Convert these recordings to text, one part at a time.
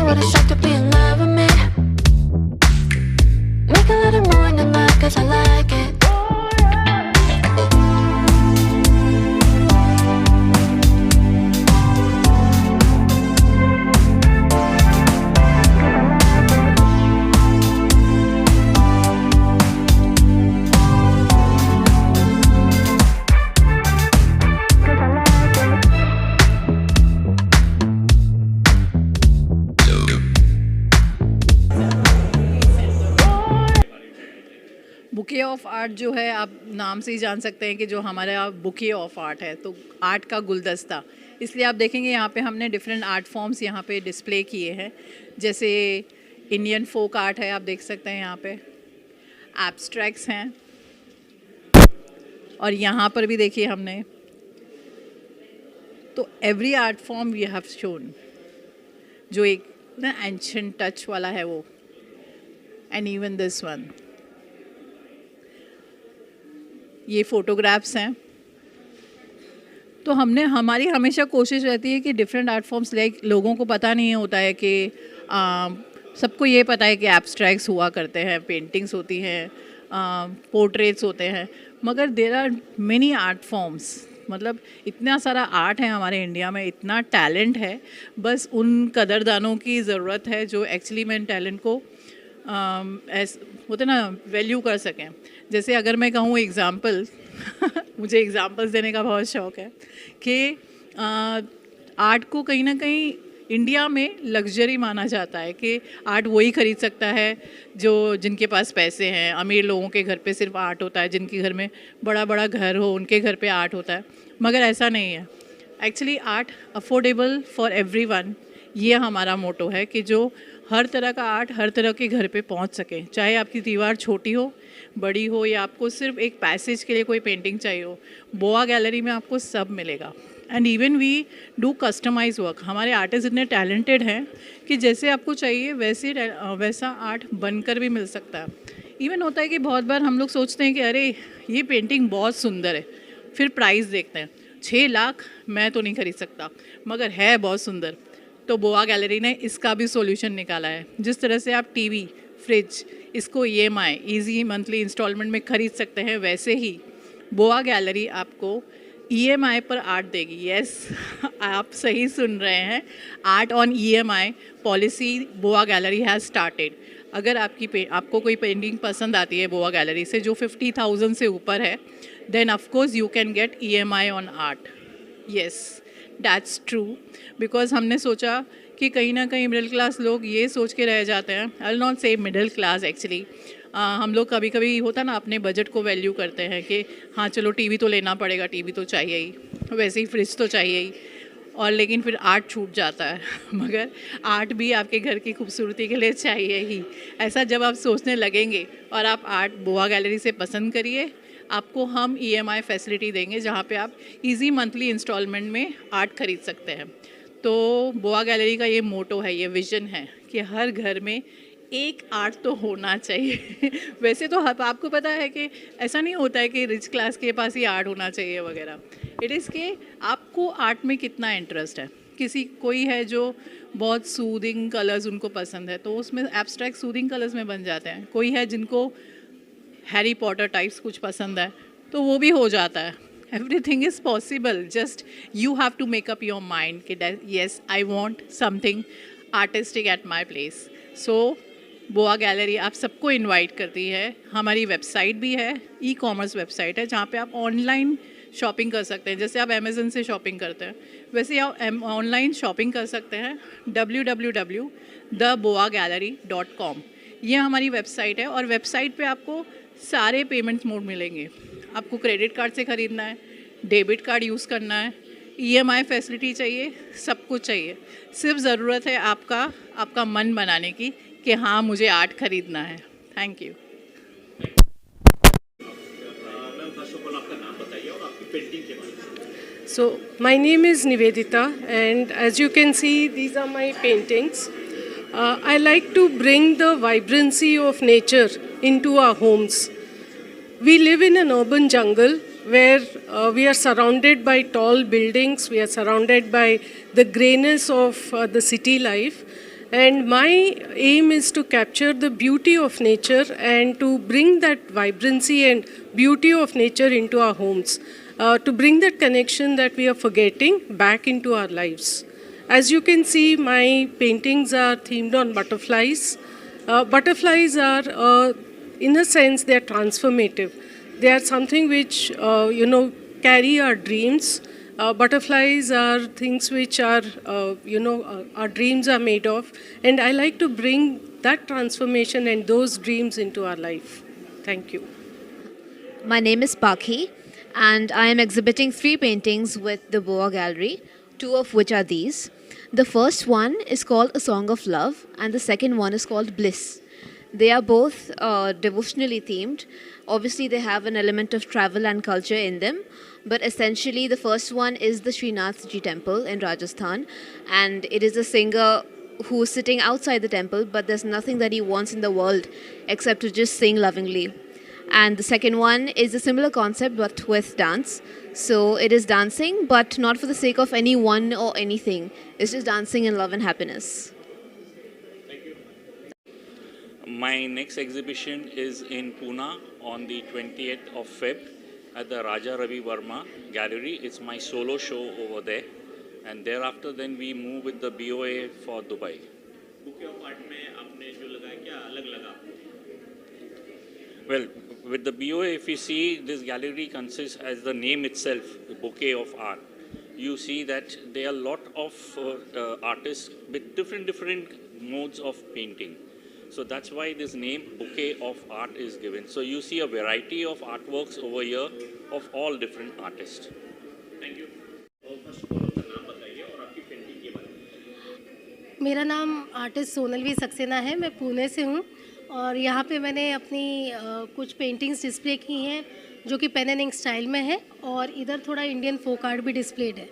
what it's like to be in love with me. Make a little more than that, cause I like it. Bouquet of art जो है, आप नाम से ही जान सकते हैं कि जो हमारा बुके ऑफ आर्ट है, तो आर्ट का गुलदस्ता। इसलिए आप देखेंगे यहाँ पे हमने डिफरेंट आर्ट फॉर्म्स यहाँ पे डिस्प्ले किए हैं। जैसे इंडियन फोक आर्ट है, आप देख सकते हैं यहाँ पे एब्स्ट्रैक्ट्स हैं, और यहाँ पर भी देखिए हमने, तो every art form we have shown, जो एक ना एंशिएंट टच वाला है वो, एंड इवन दिस वन, ये फोटोग्राफ्स हैं। तो हमारी हमेशा कोशिश रहती है कि डिफरेंट आर्ट फॉर्म्स, लाइक लोगों को पता नहीं होता है कि सबको ये पता है कि एब्स्ट्रैक्ट्स हुआ करते हैं, पेंटिंग्स होती हैं, पोर्ट्रेट्स होते हैं, मगर there are many art forms. मतलब इतना सारा आर्ट है हमारे इंडिया में, इतना टैलेंट है, बस उन कदरदानों की ज़रूरत है जो एक्चुअली में टैलेंट को होते ना वैल्यू कर सकें। जैसे अगर मैं कहूँ एग्ज़ाम्पल मुझे एग्ज़ाम्पल्स देने का बहुत शौक़ है कि आर्ट को कहीं ना कहीं इंडिया में लग्जरी माना जाता है कि आर्ट वही ख़रीद सकता है जो जिनके पास पैसे हैं। अमीर लोगों के घर पे सिर्फ आर्ट होता है, जिनके घर में बड़ा बड़ा घर हो उनके घर पे आर्ट होता है, मगर ऐसा नहीं है। Actually art affordable for everyone, ये हमारा मोटो है कि जो हर तरह का आर्ट हर तरह के घर पे पहुंच सके, चाहे आपकी दीवार छोटी हो बड़ी हो, या आपको सिर्फ एक पैसेज के लिए कोई पेंटिंग चाहिए हो, बोआ गैलरी में आपको सब मिलेगा। And even we do customise work. हमारे आर्टिस्ट इतने टैलेंटेड हैं कि जैसे आपको चाहिए वैसा आर्ट बनकर भी मिल सकता है। इवन होता है कि बहुत बार हम लोग सोचते हैं कि अरे ये पेंटिंग बहुत सुंदर है, फिर प्राइस देखते हैं 6 लाख, मैं तो नहीं खरीद सकता, मगर है बहुत सुंदर। तो बोआ गैलरी ने इसका भी सॉल्यूशन निकाला है। जिस तरह से आप टीवी, फ्रिज, इसको EMI ईजी मंथली इंस्टॉलमेंट में ख़रीद सकते हैं, वैसे ही बोआ गैलरी आपको EMI पर आर्ट देगी। यस आप सही सुन रहे हैं, art on EMI policy boa gallery has started. अगर आपको कोई पेंटिंग पसंद आती है बोआ गैलरी से जो 50,000 से ऊपर है, then of course you can get EMI on art. Yes that's true, because हमने सोचा कि कहीं ना कहीं मिडिल क्लास लोग ये सोच के रह जाते हैं। आई विल नॉट से मिडिल क्लास एक्चुअली, हम लोग कभी कभी होता ना अपने बजट को वैल्यू करते हैं कि हाँ चलो टीवी तो लेना पड़ेगा, टीवी तो चाहिए ही, वैसे ही फ्रिज तो चाहिए ही, और लेकिन फिर आर्ट छूट जाता है। मगर आर्ट भी आपके घर की खूबसूरती के लिए चाहिए ही। ऐसा जब आप सोचने लगेंगे और आप आर्ट बोआ गैलरी से पसंद करिए, आपको हम EMI फैसिलिटी देंगे जहाँ पे आप इजी मंथली इंस्टॉलमेंट में आर्ट खरीद सकते हैं। तो बोआ गैलरी का ये मोटो है, ये विज़न है कि हर घर में एक आर्ट तो होना चाहिए। वैसे तो आपको पता है कि ऐसा नहीं होता है कि रिच क्लास के पास ही आर्ट होना चाहिए वगैरह। इट इज़ कि आपको आर्ट में कितना इंटरेस्ट है। कोई है जो बहुत सूदिंग कलर्स उनको पसंद है, तो उसमें एब्स्ट्रैक्ट सूदिंग कलर्स में बन जाते हैं। कोई है जिनको हैरी पॉटर टाइप्स कुछ पसंद है, तो वो भी हो जाता है। Everything is possible, just you have to make up your mind कि yes I want something artistic at my place. So boa gallery आप सबको इनवाइट करती है। हमारी वेबसाइट भी है, ई-कॉमर्स वेबसाइट है, जहाँ पे आप ऑनलाइन शॉपिंग कर सकते हैं। जैसे आप अमेज़न से शॉपिंग करते हैं, वैसे आप ऑनलाइन शॉपिंग कर सकते हैं। www.theboagallery.com ये हमारी वेबसाइट है, और वेबसाइट पे आपको सारे पेमेंट्स मोड मिलेंगे। आपको क्रेडिट कार्ड से ख़रीदना है, डेबिट कार्ड यूज़ करना है, EMI फैसिलिटी चाहिए, सब कुछ चाहिए। सिर्फ ज़रूरत है आपका मन बनाने की कि हाँ मुझे आर्ट खरीदना है। Thank you. So my name is Nivedita, and as you can see, these are my paintings. I like to bring the vibrancy of nature into our homes. We live in an urban jungle where we are surrounded by tall buildings, we are surrounded by the greyness of the city life, And my aim is to capture the beauty of nature and to bring that vibrancy and beauty of nature into our homes, to bring that connection that we are forgetting back into our lives. As you can see, my paintings are themed on butterflies. Butterflies are, in a sense, they are transformative. They are something which, carry our dreams. Butterflies are things which are, our dreams are made of. And I like to bring that transformation and those dreams into our life. Thank you. My name is Pakhi, and I am exhibiting 3 paintings with the Boa Gallery, 2 of which are these. The first one is called A Song of Love, and the second one is called Bliss. They are both devotionally themed. Obviously, they have an element of travel and culture in them, but essentially, the first one is the Srinathji temple in Rajasthan, and it is a singer who is sitting outside the temple, but there's nothing that he wants in the world except to just sing lovingly. And the second one is a similar concept but with dance. So it is dancing, but not for the sake of anyone or anything. It's just dancing in love and happiness. My next exhibition is in Pune on the 20th of Feb at the Raja Ravi Verma Gallery. It's my solo show over there. And thereafter then we move with the BOA for Dubai. Bouquet of art में आपने जो लगाया क्या अलग लगा आपको? Well, with the BOA, if you see, this gallery consists, as the name itself, the bouquet of art. You see that there are a lot of artists with different modes of painting. So that's why this name bouquet of art is given. So you see a variety of artworks over here of all different artists. Thank you. और first of all अपना नाम बताइए और आपकी painting के बारे में। मेरा नाम आर्टिस्ट सोनलवी सक्सेना है। मैं पुणे से हूँ और यहाँ पे मैंने अपनी कुछ पेंटिंग्स डिस्प्ले की हैं जो कि पेन एंड इंक स्टाइल में है, और इधर थोड़ा इंडियन फोक आर्ट भी डिस्प्लेड है।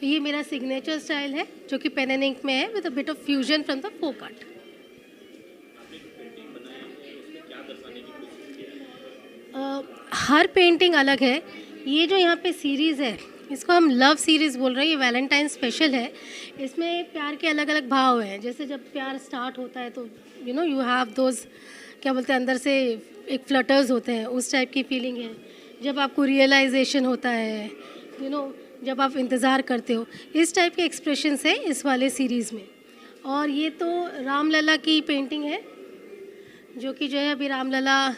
तो ये मेरा सिग्नेचर स्टाइल है जो कि पेन एंड इंक में है with a bit of fusion from the folk art. हर पेंटिंग अलग है। ये जो यहाँ पे सीरीज़ है इसको हम लव सीरीज़ बोल रहे हैं। ये वैलेंटाइन स्पेशल है। इसमें प्यार के अलग अलग भाव हैं। जैसे जब प्यार स्टार्ट होता है तो यू हैव दोज, क्या बोलते हैं, अंदर से एक फ्लटर्स होते हैं, उस टाइप की फीलिंग है। जब आपको रियलाइजेशन होता है, जब आप इंतज़ार करते हो, इस टाइप के एक्सप्रेशंस है इस वाले सीरीज़ में। और ये तो रामलला की पेंटिंग है जो कि जो है अभी रामलला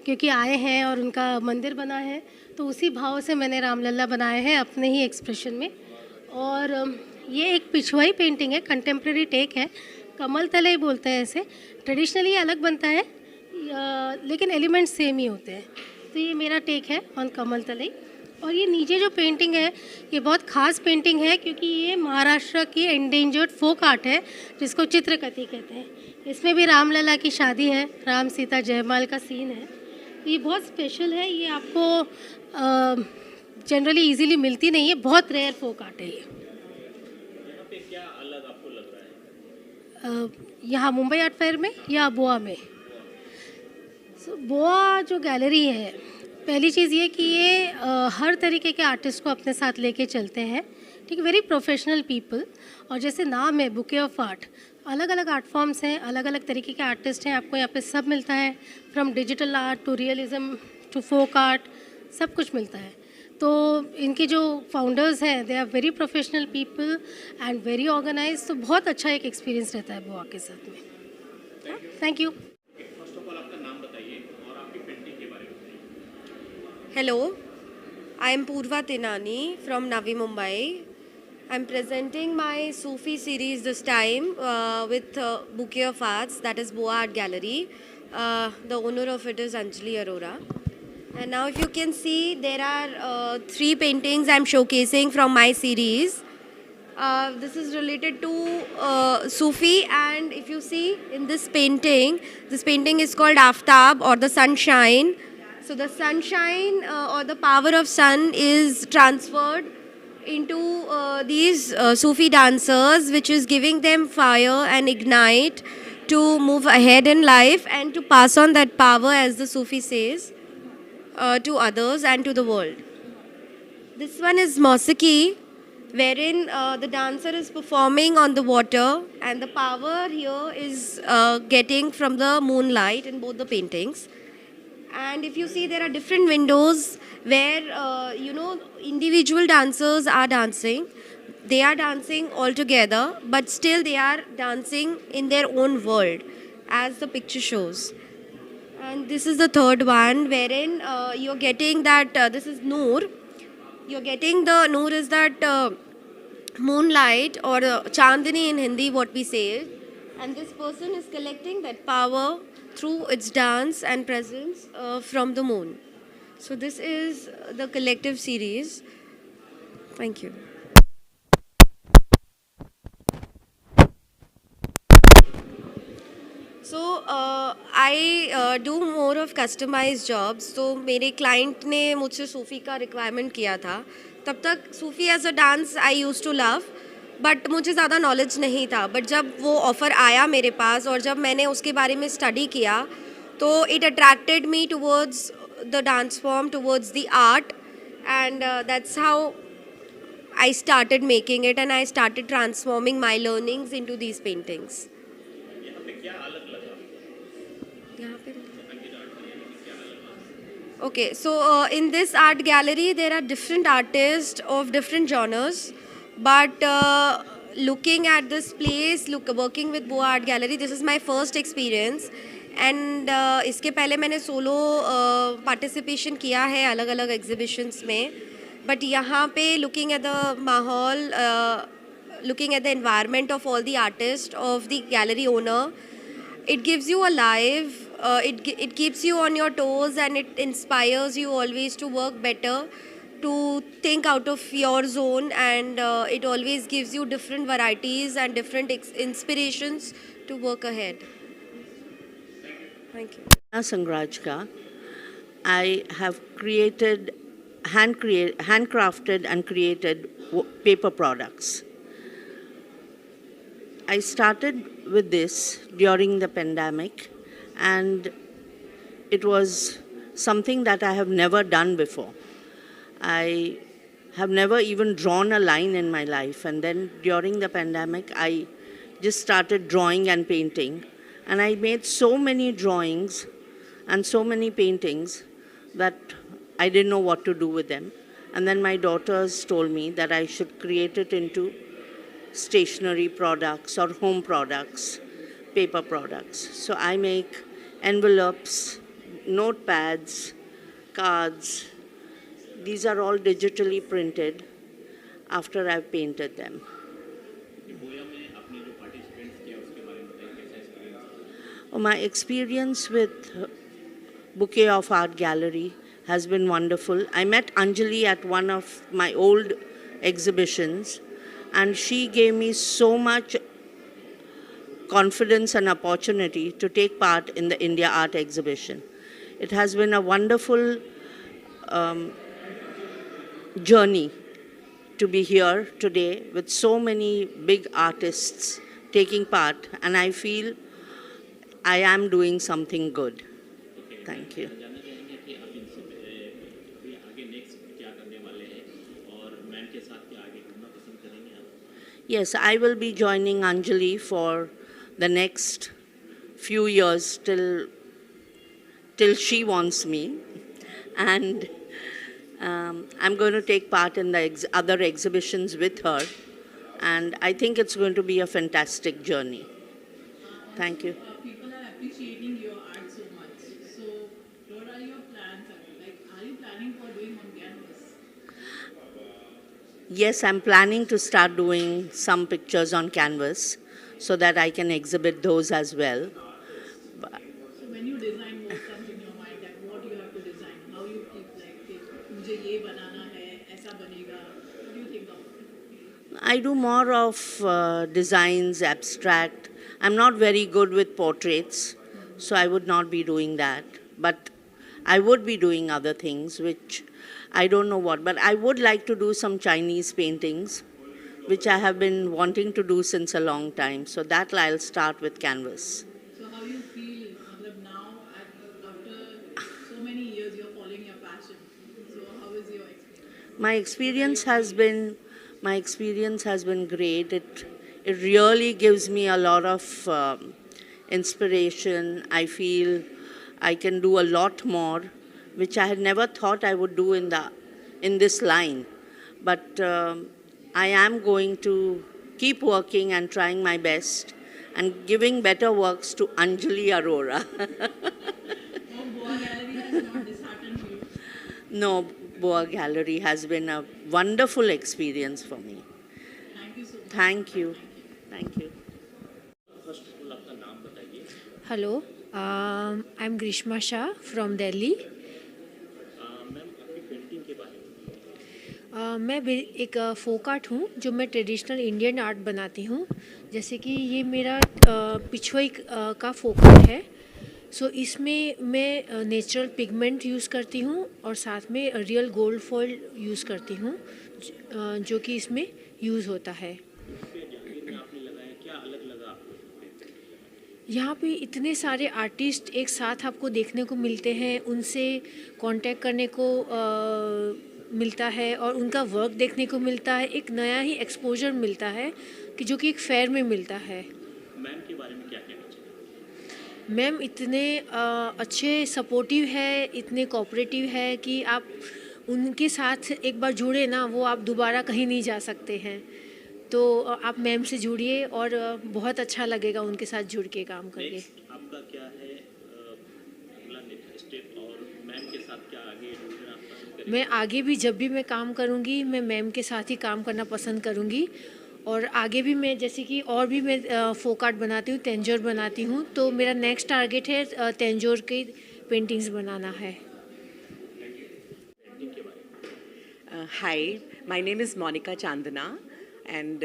क्योंकि आए हैं और उनका मंदिर बना है, तो उसी भाव से मैंने रामलला बनाए हैं अपने ही एक्सप्रेशन में। और ये एक पिछवाई पेंटिंग है, कंटेम्प्रेरी टेक है, कमल तलई बोलते हैं इसे। ट्रेडिशनली अलग बनता है लेकिन एलिमेंट्स सेम ही होते हैं। तो ये मेरा टेक है ऑन कमल तलई। और ये नीचे जो पेंटिंग है ये बहुत ख़ास पेंटिंग है क्योंकि ये महाराष्ट्र की एंडेंजर्ड फोक आर्ट है जिसको चित्रकथी कहते हैं। इसमें भी रामलला की शादी है, राम सीता जयमाल का सीन है। ये बहुत स्पेशल है। ये आपको जनरली इजीली मिलती नहीं है, बहुत रेयर फोक आर्ट है ये। यहाँ पे क्या अलग आपको लग रहा है? यहाँ मुंबई आर्ट फेयर में या बोआ में? बोआ जो गैलरी है, पहली चीज़ ये कि ये हर तरीके के आर्टिस्ट को अपने साथ लेके चलते हैं, ठीक है, वेरी प्रोफेशनल पीपल। और जैसे नाम है बुके ऑफ आर्ट, अलग अलग आर्ट फॉर्म्स हैं, अलग अलग तरीके के आर्टिस्ट हैं, आपको यहाँ पे सब मिलता है, from digital art to realism to folk art, सब कुछ मिलता है। तो इनके जो फाउंडर्स हैं they are very professional people and very organise. तो बहुत अच्छा एक एक्सपीरियंस रहता है बोआ के साथ में। Thank you. First of all अपना नाम बताइए और आपकी पेंटिंग के बारे में। Hello, I am Purva Tinani from Navi Mumbai. I'm presenting my Sufi series this time with Bouquet of Arts, that is Boa Art Gallery. The owner of it is Anjali Arora. And now if you can see, there are 3 paintings I'm showcasing from my series. This is related to Sufi, and if you see in this painting is called Aftab or the sunshine. So the sunshine or the power of sun is transferred into these Sufi dancers, which is giving them fire and ignite to move ahead in life and to pass on that power, as the Sufi says, to others and to the world. This one is Mosiki. wherein the dancer is performing on the water, and the power here is getting from the moonlight in both the paintings. And if you see, there are different windows where individual dancers are dancing. They are dancing all together, but still they are dancing in their own world, as the picture shows. And this is the third one, wherein you're getting that this is Noor. You're getting the Noor is that moonlight, or Chandani in Hindi, what we say. And this person is collecting that power through its dance and presence from the moon. So this is the collective series. Thank you. So I do more of customized jobs. तो मेरे client ने मुझसे सूफी का requirement किया था. तब तक सूफी as a dance I used to love, but मुझे ज़्यादा knowledge नहीं था. But जब वो offer आया मेरे पास और जब मैंने उसके बारे में study किया, तो it attracted me towards the dance form, towards the art, and that's how I started making it, and I started transforming my learnings into these paintings. यहाँ पे क्या अलग लगा? Okay, so in this art gallery, there are different artists of different genres. But looking at this place, working with Boa Art Gallery, this is my first experience. And इसके पहले मैंने solo participation किया है अलग-अलग exhibitions में. But यहाँ पे looking at the माहौल, looking at the environment of all the artists, of the gallery owner, it gives you a live, it keeps you on your toes, and it inspires you always to work better, to think out of your zone, and it always gives you different varieties and different inspirations to work ahead. Thank you. Sangrajka. I have handcrafted and created paper products. I started with this during the pandemic, and it was something that I have never done before. I have never even drawn a line in my life, and then during the pandemic, I just started drawing and painting, and I made so many drawings and so many paintings that I didn't know what to do with them. And then my daughters told me that I should create it into stationery products or home products, paper products. So I make envelopes, notepads, cards. These are all digitally printed after I've painted them. My experience with Bouquet of Art Gallery has been wonderful. I met Anjali at one of my old exhibitions, and she gave me so much confidence and opportunity to take part in the India Art Exhibition. It has been a wonderful journey to be here today with so many big artists taking part, and I feel I am doing something good. Thank you. Yes, I will be joining Anjali for the next few years till she wants me, and I'm going to take part in the other exhibitions with her, and I think it's going to be a fantastic journey. Thank you. People are appreciating your art so much. So, what are your plans? Like, are you planning for doing on canvas? Yes, I'm planning to start doing some pictures on canvas so that I can exhibit those as well. So, when you design, what comes in your mind? That what you have to design? How you keep like, मुझे ये बनाना है, ऐसा बनेगा. What do you think of? I do more of designs, abstract. I'm not very good with portraits, so I would not be doing that. But I would be doing other things, which I don't know what. But I would like to do some Chinese paintings, which I have been wanting to do since a long time. So that I'll start with canvas. So how you feel now, after so many years, you're following your passion. So how is your experience? My experience has been my experience has been great. It really gives me a lot of inspiration. I feel I can do a lot more, which I had never thought I would do in this line. But I am going to keep working and trying my best and giving better works to Anjali Arora. No, Boa Gallery has been a wonderful experience for me. Thank you. Thank you. First of all आपका नाम बताइए। Hello, I am Grishma Shah from Delhi. Ma'am आपकी painting के बारे में। मैं एक folk art हूँ जो मैं ट्रेडिशनल इंडियन आर्ट बनाती हूँ। जैसे कि ये मेरा पिछुई का फोक आर्ट है। सो इसमें मैं नेचुरल पिगमेंट यूज़ करती हूँ और साथ में रियल गोल्ड फॉइल यूज़ करती हूँ जो कि इसमें यूज़ होता है। आपने लगाया, क्या अलग लगा आपको? यहाँ पे इतने सारे आर्टिस्ट एक साथ आपको देखने को मिलते हैं, उनसे कांटेक्ट करने को मिलता है और उनका वर्क देखने को मिलता है। एक नया ही एक्सपोजर मिलता है कि जो कि एक फेयर में मिलता है। मैम के बारे में क्या कहना चाहिए? मैम इतने अच्छे सपोर्टिव है, इतने कोऑपरेटिव है कि आप उनके साथ एक बार जुड़े ना, वो आप दोबारा कहीं नहीं जा सकते हैं। तो आप मैम से जुड़िए और बहुत अच्छा लगेगा उनके साथ जुड़ के काम करके। आपका क्या है अगला स्टेप और मैम के साथ क्या आगे जुड़ना आप पसंद करेंगे? मैं आगे भी जब भी मैं काम करूँगी मैं मैम के साथ ही काम करना पसंद करूँगी। और आगे भी मैं जैसे कि और भी मैं फोक आर्ट बनाती हूँ, तेंजोर बनाती हूँ। तो मेरा नेक्स्ट टारगेट है तेंजोर की पेंटिंग्स बनाना है। Hi, my name is Monica Chandana and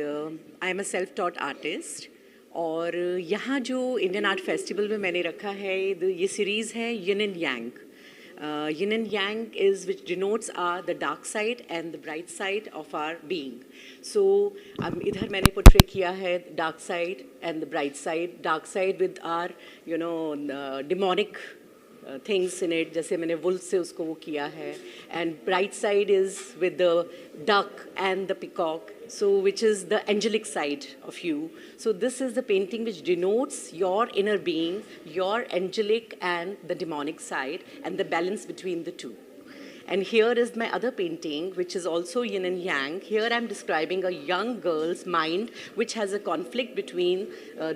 I am a self-taught artist. और यहाँ जो इंडियन आर्ट फेस्टिवल में मैंने रखा है ये सीरीज़ है Yin and Yang. Yin and Yang is which denotes the dark side and the bright side of our being. So इधर मैंने portray किया है dark side and the bright side. Dark side with our demonic things in it, जैसे मैंने wolf से उसको वो किया है, and bright side is with the duck and the peacock, so which is the angelic side of you. So this is the painting which denotes your inner being, your angelic and the demonic side, and the balance between the two. And here is my other painting, which is also yin and yang. Here I'm describing a young girl's mind, which has a conflict between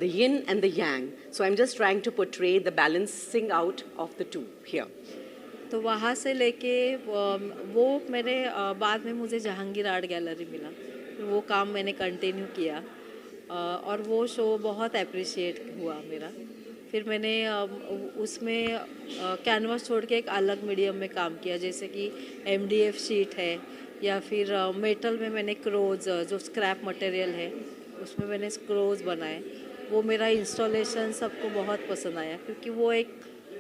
the yin and the yang. So I'm just trying to portray the balancing out of the two here. तो वहाँ से लेके वो मेरे बाद में मुझे Jahangir art gallery मिला, वो काम मैंने कंटिन्यू किया और वो शो बहुत अप्रिशिएट हुआ मेरा। फिर मैंने उसमें कैनवास छोड़ के एक अलग मीडियम में काम किया, जैसे कि MDF शीट है या फिर मेटल में मैंने क्रोज जो स्क्रैप मटेरियल है उसमें मैंने क्रोज बनाए। वो मेरा इंस्टॉलेशन सबको बहुत पसंद आया क्योंकि वो एक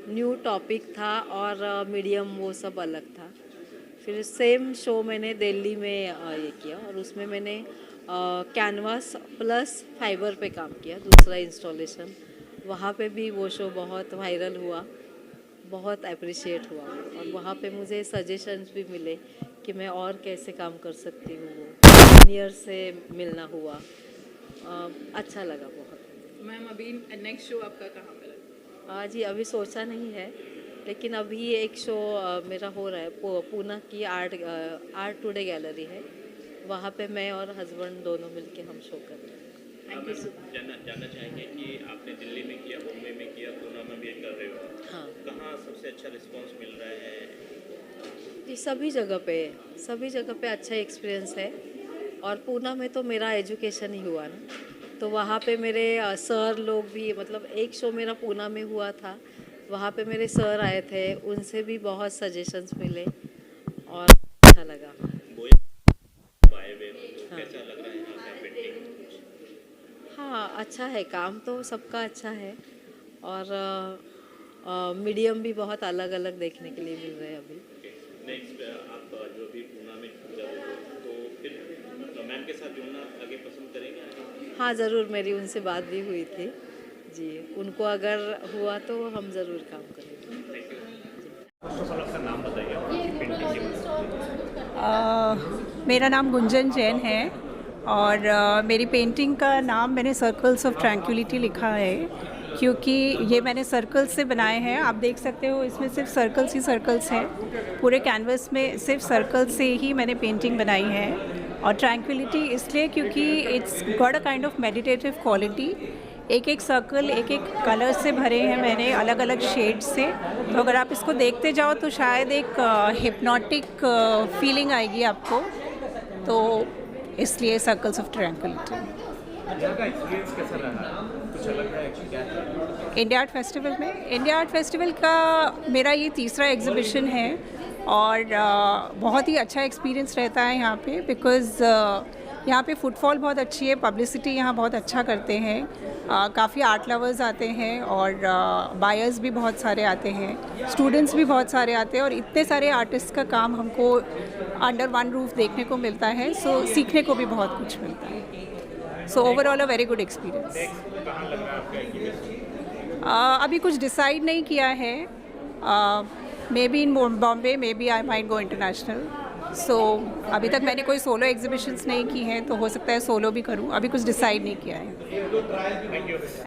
न्यू टॉपिक था और मीडियम वो सब अलग था। फिर सेम शो मैंने दिल्ली में ये किया और उसमें मैंने कैनवास प्लस फाइबर पे काम किया, दूसरा इंस्टॉलेशन। वहाँ पे भी वो शो बहुत वायरल हुआ, बहुत अप्रिशिएट हुआ और वहाँ पे मुझे सजेशंस भी मिले कि मैं और कैसे काम कर सकती हूँ। वो सीनियर से मिलना हुआ, अच्छा लगा बहुत। मैम अभी नेक्स्ट शो आपका कहाँ पे लगा? जी अभी सोचा नहीं है, लेकिन अभी एक शो मेरा हो रहा है पूना की आर्ट टुडे गैलरी है, वहाँ पे मैं और हस्बैंड दोनों मिलके हम शो कर रहे हैं। Thank you. जानना चाहेंगे कि आपने दिल्ली में किया, बॉम्बे में किया, पूना में भी कर रहे हो, हाँ, कहाँ सबसे अच्छा रिस्पांस मिल रहा है? जी सभी जगह पे अच्छा एक्सपीरियंस है। और पूना में तो मेरा एजुकेशन ही हुआ ना, तो वहाँ पे मेरे सर लोग भी, मतलब एक शो मेरा पूना में हुआ था, वहाँ पे मेरे सर आए थे, उनसे भी बहुत सजेशंस मिले और अच्छा लगा। कैसा लग रहा है यहाँ का पेंटिंग? हाँ अच्छा है, काम तो सबका अच्छा है और मीडियम भी बहुत अलग अलग देखने के लिए मिल रहे हैं अभी। नेक्स्ट आप जो भी पूना में तो फिर मैम के साथ जुड़ना आगे पसंद करेंगे? हाँ ज़रूर, मेरी उनसे बात भी हुई थी जी, उनको अगर हुआ तो हम ज़रूर काम करेंगे। आपका नाम बताइए। मेरा नाम गुंजन जैन है और मेरी पेंटिंग का नाम मैंने सर्कल्स ऑफ ट्रैंक्विलिटी लिखा है, क्योंकि ये मैंने सर्कल्स से बनाए हैं। आप देख सकते हो इसमें सिर्फ सर्कल्स ही सर्कल्स हैं, पूरे कैनवस में सिर्फ सर्कल्स से ही मैंने पेंटिंग बनाई है। और ट्रैंक्विलिटी इसलिए क्योंकि it's got a kind of meditative quality. एक एक सर्कल एक एक कलर से भरे हैं मैंने, अलग अलग शेड से। तो अगर आप इसको देखते जाओ तो शायद एक हिप्नोटिक फीलिंग आएगी आपको, तो इसलिए circles of tranquillity. India art festival में, इंडिया आर्ट फेस्टिवल का मेरा ये तीसरा एग्जीबिशन है और बहुत ही अच्छा एक्सपीरियंस रहता है यहाँ पे, बिकॉज़ यहाँ पे फुटफॉल बहुत अच्छी है, पब्लिसिटी यहाँ बहुत अच्छा करते हैं, काफ़ी आर्ट लवर्स आते हैं और बायर्स भी बहुत सारे आते हैं, स्टूडेंट्स भी बहुत सारे आते हैं और इतने सारे आर्टिस्ट का काम हमको अंडर वन रूफ देखने को मिलता है। सो सीखने को भी बहुत कुछ मिलता है। So overall a very good experience. अभी कुछ डिसाइड नहीं किया है, maybe in Bombay, maybe I might go international. So अभी तक मैंने कोई सोलो एग्जीबिशंस नहीं की हैं, तो हो सकता है सोलो भी करूं, अभी कुछ डिसाइड नहीं किया है।